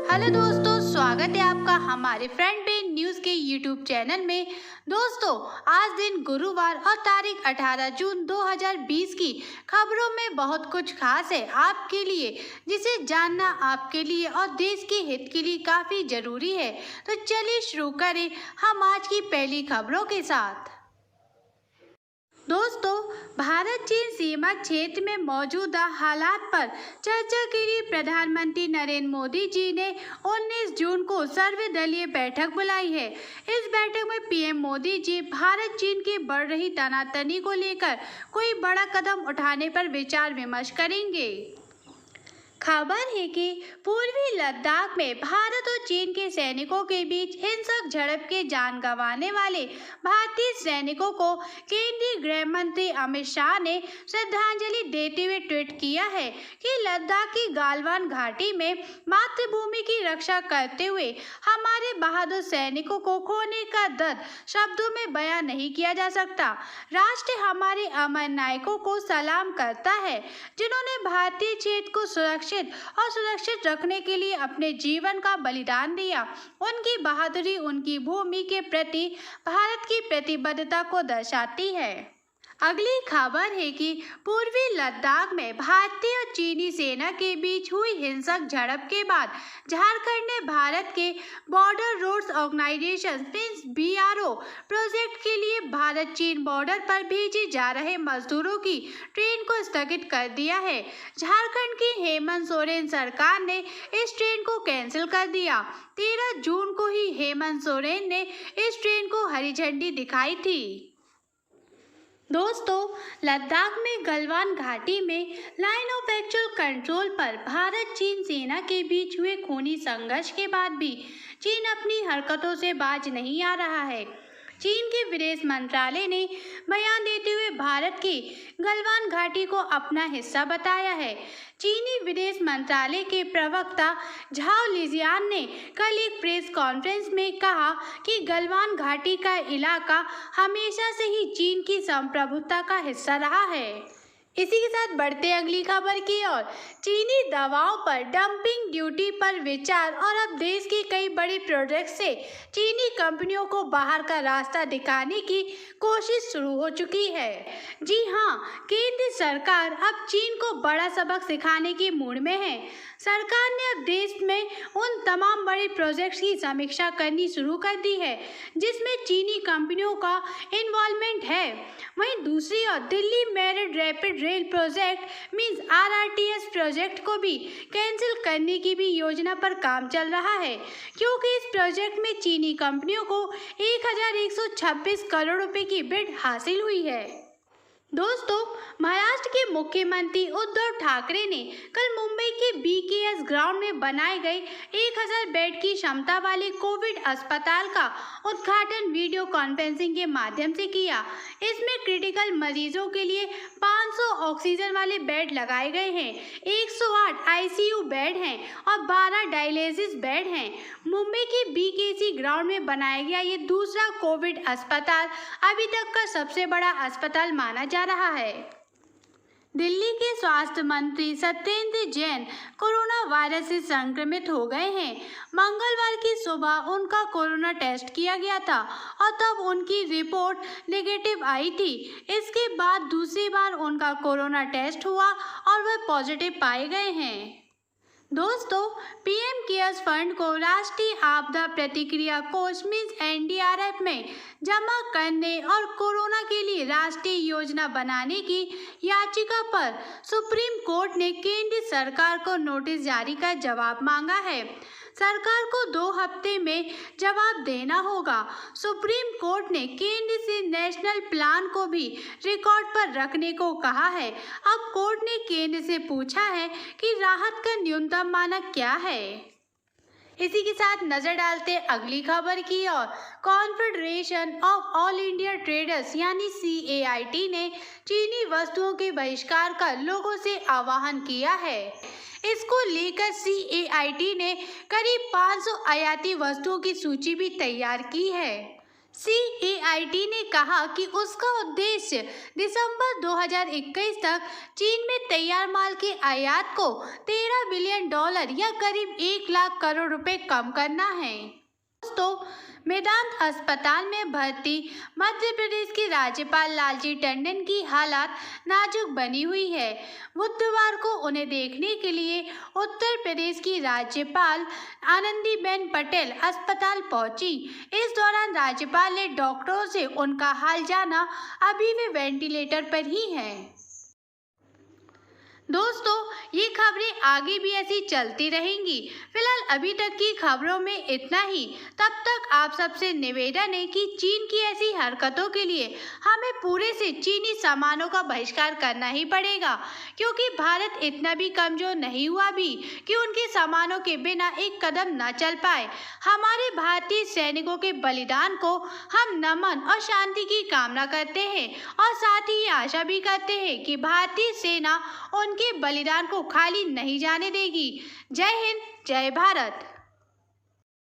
Hello दोस्तों, स्वागत है आपका हमारे फ्रंट पेज न्यूज़ के यूट्यूब चैनल में। दोस्तों, आज दिन गुरुवार और तारीख 18 जून 2020 की खबरों में बहुत कुछ खास है आपके लिए, जिसे जानना आपके लिए और देश के हित के लिए काफ़ी ज़रूरी है। तो चलिए शुरू करें हम आज की पहली खबरों के साथ। दोस्तों, भारत चीन सीमा क्षेत्र में मौजूदा हालात पर चर्चा के लिए प्रधानमंत्री नरेंद्र मोदी जी ने 19 जून को सर्वदलीय बैठक बुलाई है। इस बैठक में पीएम मोदी जी भारत चीन की बढ़ रही तनातनी को लेकर कोई बड़ा कदम उठाने पर विचार विमर्श करेंगे। खबर है कि पूर्वी लद्दाख में भारत और चीन के सैनिकों के बीच हिंसक झड़प के जान गंवाने वाले भारतीय सैनिकों को केंद्रीय गृह मंत्री अमित शाह ने श्रद्धांजलि देते हुए ट्वीट किया है कि लद्दाख की गालवान घाटी में मातृभूमि की रक्षा करते हुए हमारे बहादुर सैनिकों को खोने का दर्द शब्दों में बयां नहीं किया जा सकता। राष्ट्र हमारे अमर नायकों को सलाम करता है, जिन्होंने भारतीय क्षेत्र को सुरक्षित रखने के लिए अपने जीवन का बलिदान दिया। उनकी बहादुरी उनकी भूमि के प्रति भारत की प्रतिबद्धता को दर्शाती है। अगली खबर है कि पूर्वी लद्दाख में भारतीय और चीनी सेना के बीच हुई हिंसक झड़प के बाद झारखंड ने भारत के border roads organisation BRO project के लिए भारत चीन बॉर्डर पर भेजे जा रहे मजदूरों की ट्रेन को स्थगित कर दिया है। झारखंड की हेमंत सोरेन सरकार ने इस ट्रेन को कैंसिल कर दिया। 13 जून को ही हेमंत सोरेन ने इस ट्रेन को हरी झंडी दिखाई थी। दोस्तों, लद्दाख में गलवान घाटी में लाइन ऑफ एक्चुअल कंट्रोल पर भारत चीन सेना के बीच हुए खूनी संघर्ष के बाद भी चीन अपनी हरकतों से बाज नहीं आ रहा है। चीन के विदेश मंत्रालय ने बयान देते हुए भारत की गलवान घाटी को अपना हिस्सा बताया है। चीनी विदेश मंत्रालय के प्रवक्ता झाओ लिजियान ने कल एक प्रेस कॉन्फ्रेंस में कहा कि गलवान घाटी का इलाका हमेशा से ही चीन की संप्रभुता का हिस्सा रहा है। इसी के साथ बढ़ते अगली खबर की ओर। चीनी दवाओं पर डंपिंग ड्यूटी पर विचार और अब देश की कई बड़ी प्रोडक्ट्स से चीनी कंपनियों को बाहर का रास्ता दिखाने की कोशिश शुरू हो चुकी है। जी हां, केंद्र सरकार अब चीन को बड़ा सबक सिखाने की मूड में है। सरकार ने अब देश में उन तमाम बड़े प्रोजेक्ट्स की समीक्षा करनी शुरू कर दी है जिसमें चीनी कंपनियों का इन्वॉल्वमेंट है। वहीं दूसरी ओर Delhi Meerut rapid rail project means RRTS project को भी कैंसिल करने की भी योजना पर काम चल रहा है, क्योंकि इस प्रोजेक्ट में चीनी कंपनियों को 1126 करोड़ रुपए की बिड हासिल हुई है। दोस्तों, महाराष्ट्र के मुख्यमंत्री उद्धव ठाकरे ने कल मुंबई के BKS ग्राउंड में बनाए गए 1000 बेड की क्षमता वाले कोविड अस्पताल का उद्घाटन वीडियो कॉन्फ्रेंसिंग के माध्यम से किया। इसमें क्रिटिकल मरीजों के लिए 500 ऑक्सीजन वाले बेड लगाए गए हैं, 108 ICU बेड हैं और 12 डायलिसिस बेड हैं। मुंबई के BKC ग्राउंड में बनाया गया ये दूसरा कोविड अस्पताल अभी तक का सबसे बड़ा अस्पताल माना जा रहा है। दिल्ली के स्वास्थ्य मंत्री सत्येंद्र जैन कोरोना वायरस से संक्रमित हो गए हैं। मंगलवार की सुबह उनका कोरोना टेस्ट किया गया था और तब उनकी रिपोर्ट नेगेटिव आई थी। इसके बाद दूसरी बार उनका कोरोना टेस्ट हुआ और वह पॉजिटिव पाए गए हैं। दोस्तों, PM केयर्स फंड को राष्ट्रीय आपदा प्रतिक्रिया कोष मींस NDRF में जमा करने और कोरोना के लिए राष्ट्रीय योजना बनाने की याचिका पर सुप्रीम कोर्ट ने केंद्र सरकार को नोटिस जारी कर जवाब मांगा है। सरकार को 2 हफ्ते में जवाब देना होगा। सुप्रीम कोर्ट ने केंद्र से नेशनल प्लान को भी रिकॉर्ड पर रखने को कहा है। अब कोर्ट ने केंद्र से पूछा है कि राहत का न्यूनतम मानक क्या है। इसी के साथ नजर डालते अगली खबर की ओर। Confederation of all India traders यानी CAIT ने चीनी वस्तुओं के बहिष्कार का लोगों से आह्वान किया है। इसको लेकर CAIT ने करीब 500 आयाती वस्तुओं की सूची भी तैयार की है। CEIT ने कहा कि उसका उद्देश्य दिसंबर 2021 तक चीन में तैयार माल के आयात को $13 बिलियन या करीब 1 लाख करोड़ रुपए कम करना है। दोस्तों, मेदांत अस्पताल में भर्ती मध्य प्रदेश की राज्यपाल लालजी टंडन की हालत नाजुक बनी हुई है। बुधवार को उन्हें देखने के लिए उत्तर प्रदेश की राज्यपाल आनंदीबेन पटेल अस्पताल पहुंची। इस दौरान राज्यपाल ने डॉक्टरों से उनका हाल जाना। अभी वे वेंटिलेटर पर ही हैं। दोस्तों, ये खबरें आगे भी ऐसी चलती रहेंगी। फिलहाल अभी तक की खबरों में इतना ही। तब तक आप सबसे निवेदन है कि चीन की ऐसी हरकतों के लिए हमें पूरे से चीनी सामानों का बहिष्कार करना ही पड़ेगा, क्योंकि भारत इतना भी कमजोर नहीं हुआ भी कि उनके सामानों के बिना एक कदम न चल पाए। हमारे भारतीय सैनिकों के बलिदान को हम नमन और शांति की कामना करते हैं और साथ ही आशा भी करते हैं कि भारतीय सेना उनके बलिदान को खाली नहीं जाने देगी। जय हिंद, जय भारत।